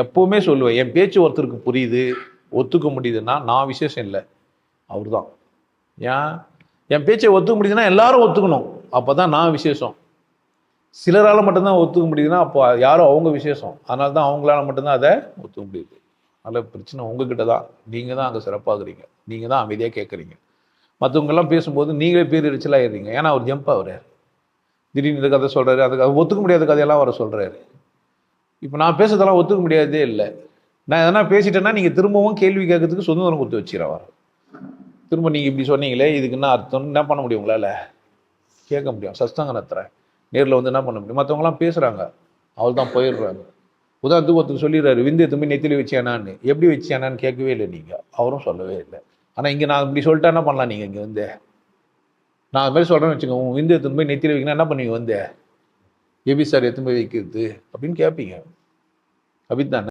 எப்பவுமே சொல்லுவேன், என் பேச்சு ஒருத்தருக்கு புரியுது, ஒத்துக்க முடியுதுன்னா நான் விசேஷம் இல்லை, அவர் தான். ஏன் என் பேச்சை ஒத்துக்க முடியுதுன்னா எல்லாரும் ஒத்துக்கணும், அப்போதான் நான் விசேஷம். சிலரால் மட்டும்தான் ஒத்துக்க முடியுதுன்னா அப்போ யாரும் அவங்க விசேஷம், அதனால தான் அவங்களால மட்டும்தான் அதை ஒத்துக்க முடியுது. அதனால் பிரச்சனை உங்ககிட்ட தான். நீங்கள் தான் அங்கே சிறப்பாகிறீங்க, நீங்கள் தான் அமைதியாக கேட்குறீங்க. மற்றவங்கெல்லாம் பேசும்போது நீங்களே பேர் எரிச்சலாகிடுறீங்க. ஏன்னா அவர் ஜம்ப் ஆகுறாரு, திடீர்னு இந்த கதை சொல்கிறாரு, அதுக்கு ஒத்துக்க முடியாத கதையெல்லாம் அவர் சொல்கிறாரு. இப்போ நான் பேசுறதெல்லாம் ஒத்துக்க முடியாதே இல்லை. நான் எதனா பேசிட்டேன்னா நீங்கள் திரும்பவும் கேள்வி கேட்கறதுக்கு சுதந்திரம் கொடுத்து வச்சுக்கிறவர். திரும்ப நீங்கள் இப்படி சொன்னீங்களே, இதுக்கு என்ன அர்த்தம், என்ன பண்ண முடியும் உங்களால்? கேட்க முடியும். சஸ்தங்க நடத்துகிறேன், நேரில் வந்து என்ன பண்ண முடியும்? மற்றவங்களாம் பேசுகிறாங்க, அவள் தான் போயிடுறாங்க. உதாரணத்துக்கு ஒருத்தர் சொல்லிடுறாரு, விந்து திரும்பி நெத்திலி வச்சியானான்னு. எப்படி வச்சியானான்னு கேட்கவே இல்லை நீங்கள், அவரும் சொல்லவே இல்லை. ஆனால் இங்கே நான் இப்படி சொல்லிட்டா என்ன பண்ணலாம்? நீங்கள் இங்கே வந்து நான் அது மாதிரி சொல்கிறேன்னு வச்சுக்கோங்க, உங்கள் விந்து திரும்பி நெத்திலி வைக்கணும், என்ன பண்ணுவீங்க? வந்து எப்படி சார் எத்தனை போய் வைக்கிறது அப்படின்னு கேட்பீங்க. அப்படித்தானே?